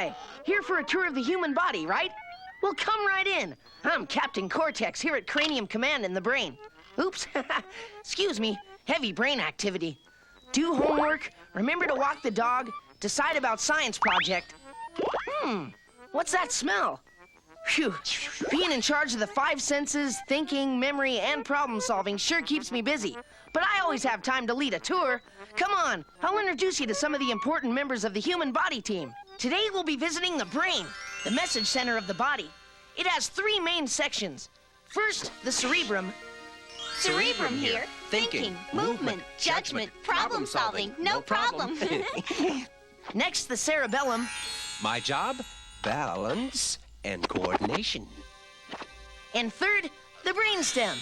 Hi, here for a tour of the human body, right? Well, come right in. I'm Captain Cortex here at Cranium Command in the brain. Oops, excuse me, heavy brain activity. Do homework, remember to walk the dog, decide about science project. What's that smell? Phew, being in charge of the 5 senses, thinking, memory, and problem solving sure keeps me busy. But I always have time to lead a tour. Come on, I'll introduce you to some of the important members of the human body team. Today we'll be visiting the brain, the message center of the body. It has 3 main sections. First, the cerebrum. Cerebrum here. Thinking, movement, judgment, problem solving, no problem. Next, the cerebellum. My job, balance and coordination. And third, the brainstem.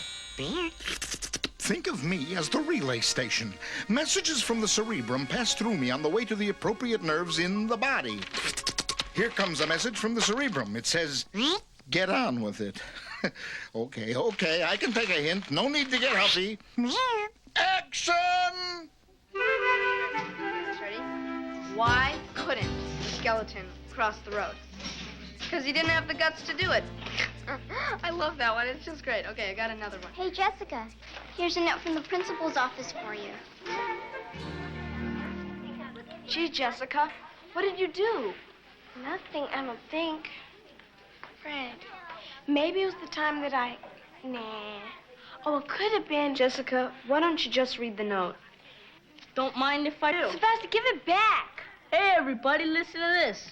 Think of me as the relay station. Messages from the cerebrum pass through me on the way to the appropriate nerves in the body. Here comes a message from the cerebrum. It says, get on with it. Okay, I can take a hint. No need to get huffy. Action! Ready? Why couldn't the skeleton cross the road? Because he didn't have the guts to do it. I love that one. It's just great. Okay, I got another one. Hey, Jessica, here's a note from the principal's office for you. Gee, Jessica, what did you do? Nothing, I don't think. Fred, maybe it was the time that Nah. Oh, it could have been. Jessica, why don't you just read the note? Don't mind if I do. Sebastian, give it back. Hey, everybody, listen to this.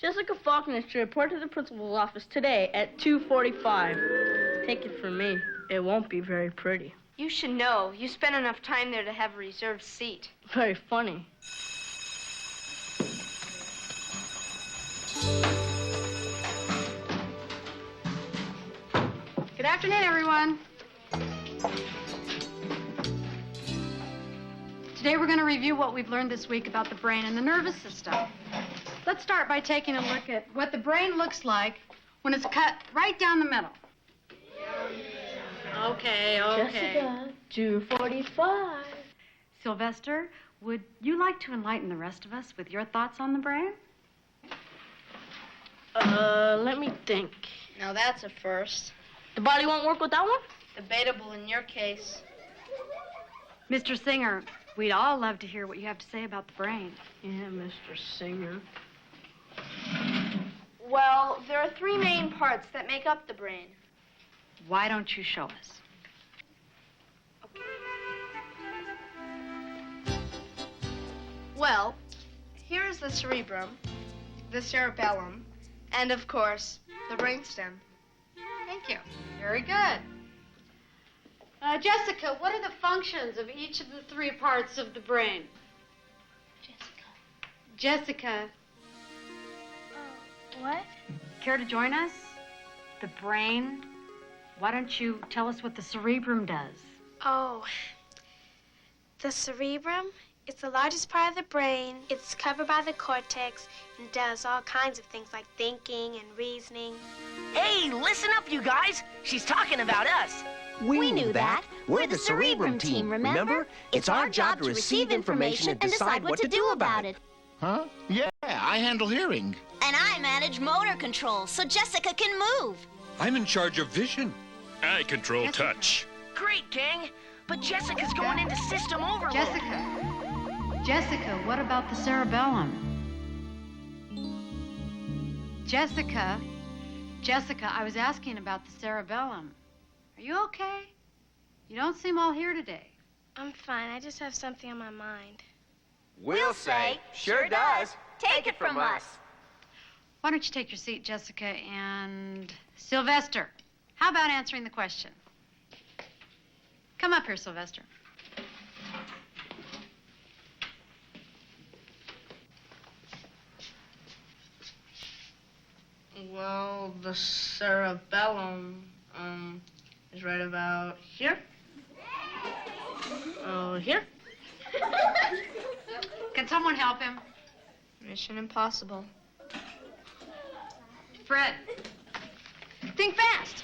Jessica Faulkner is to report to the principal's office today at 2:45. Take it from me, it won't be very pretty. You should know. You spent enough time there to have a reserved seat. Very funny. Good afternoon, everyone. Today we're going to review what we've learned this week about the brain and the nervous system. Let's start by taking a look at what the brain looks like when it's cut right down the middle. Okay. Jessica, 2:45. Sylvester, would you like to enlighten the rest of us with your thoughts on the brain? Let me think. Now that's a first. The body won't work with that one? Debatable in your case. Mr. Singer, we'd all love to hear what you have to say about the brain. Yeah, Mr. Singer. Well, there are 3 main parts that make up the brain. Why don't you show us? Well, here's the cerebrum, the cerebellum, and of course, the brainstem. Thank you. Very good. Jessica, what are the functions of each of the 3 parts of the brain? Jessica. What? Care to join us? The brain. Why don't you tell us what the cerebrum does? Oh, the cerebrum? It's the largest part of the brain. It's covered by the cortex and does all kinds of things like thinking and reasoning. Hey, listen up, you guys. She's talking about us. We knew that. We're the cerebrum team, remember? It's our job to receive information and decide what to do about it. Huh? Yeah, I handle hearing. And I manage motor control so Jessica can move. I'm in charge of vision. I control touch. Great, gang. But Jessica's going into system overload. Jessica, what about the cerebellum? Jessica, I was asking about the cerebellum. Are you okay? You don't seem all here today. I'm fine. I just have something on my mind. We'll say, sure does. Take it from us. Why don't you take your seat, Jessica, and Sylvester, how about answering the question? Come up here, Sylvester. Well, the cerebellum, is right about here. Here. Can someone help him? Mission impossible. Fred, think fast.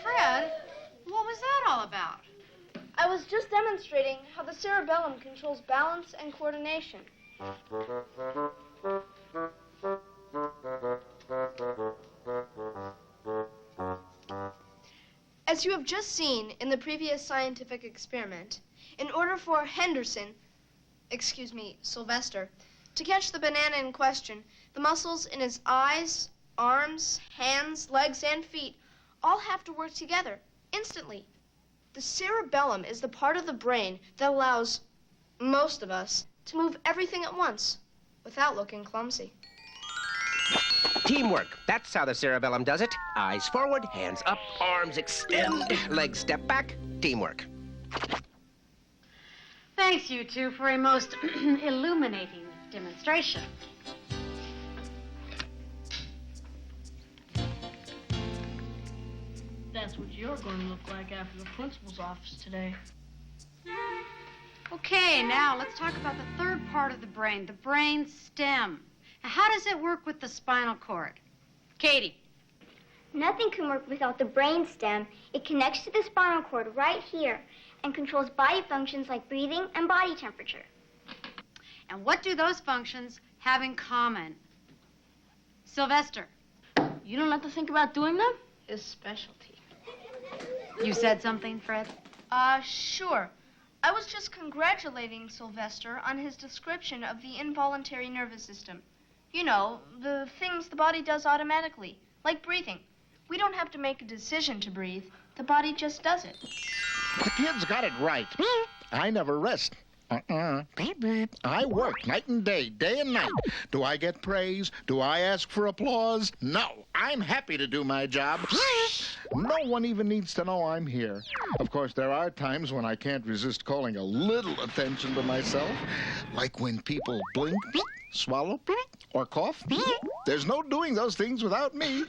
Fred, what was that all about? I was just demonstrating how the cerebellum controls balance and coordination. As you have just seen in the previous scientific experiment, in order for Sylvester, to catch the banana in question, the muscles in his eyes, arms, hands, legs, and feet all have to work together instantly. The cerebellum is the part of the brain that allows most of us to move everything at once without looking clumsy. Teamwork. That's how the cerebellum does it. Eyes forward, hands up, arms extend, legs step back. Teamwork. Thanks, you two, for a most illuminating demonstration. That's what you're going to look like after the principal's office today. Okay, now let's talk about the third part of the brain stem. Now, how does it work with the spinal cord? Katie. Nothing can work without the brain stem. It connects to the spinal cord right here and controls body functions like breathing and body temperature. And what do those functions have in common? Sylvester. You don't have to think about doing them? His specialty. You said something, Fred? Sure. I was just congratulating Sylvester on his description of the involuntary nervous system. You know, the things the body does automatically, like breathing. We don't have to make a decision to breathe. The body just does it. The kid's got it right. I never rest. I work night and day and night. Do I get praise? Do I ask for applause? No. I'm happy to do my job. No one even needs to know I'm here. Of course, there are times when I can't resist calling a little attention to myself, like when people blink, swallow, or cough. There's no doing those things without me.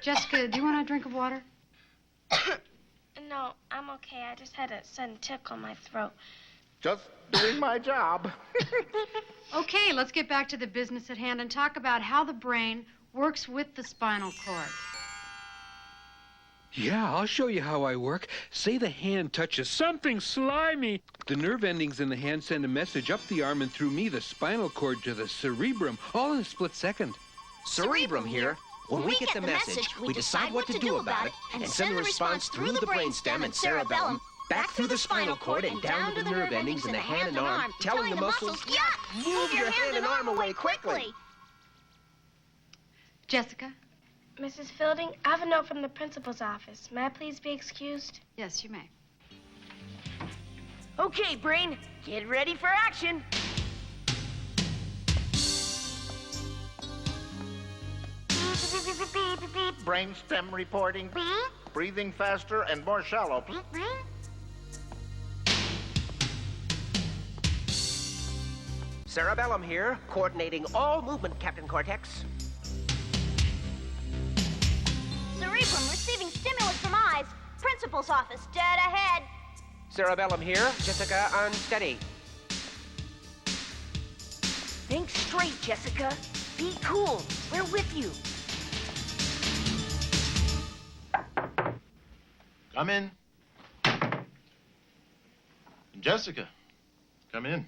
Jessica, do you want a drink of water? No, I'm okay. I just had a sudden tickle in my throat. Just doing my job. Okay, let's get back to the business at hand and talk about how the brain works with the spinal cord. Yeah, I'll show you how I work. Say the hand touches something slimy. The nerve endings in the hand send a message up the arm and through me, the spinal cord, to the cerebrum, all in a split second. Cerebrum here. When we get the message, we decide what to do about it and send the response through the brainstem and cerebellum, back through the spinal cord and down to the nerve endings in the hand and arm, telling the muscles, move your hand and arm away quickly. Jessica? Mrs. Fielding, I have a note from the principal's office. May I please be excused? Yes, you may. Okay, brain, get ready for action. Brainstem reporting. Breathing faster and more shallow. Cerebellum here, coordinating all movement, Captain Cortex. Cerebrum receiving stimulus from eyes. Principal's office dead ahead. Cerebellum here, Jessica, unsteady. Think straight, Jessica. Be cool. We're with you. Come in. Jessica, come in.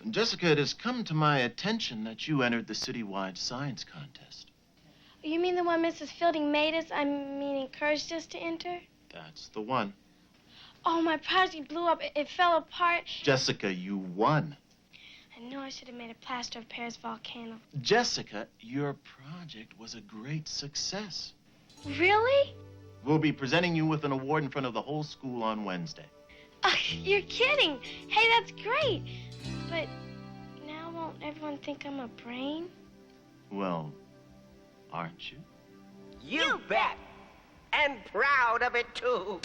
Jessica, it has come to my attention that you entered the citywide science contest. You mean the one Mrs. Fielding made us, encouraged us to enter? That's the one. Oh, my project blew up. It fell apart. Jessica, you won. I know I should have made a plaster of Paris volcano. Jessica, your project was a great success. Really? We'll be presenting you with an award in front of the whole school on Wednesday. You're kidding. Hey, that's great. But now won't everyone think I'm a brain? Well, aren't you? You bet! And proud of it, too.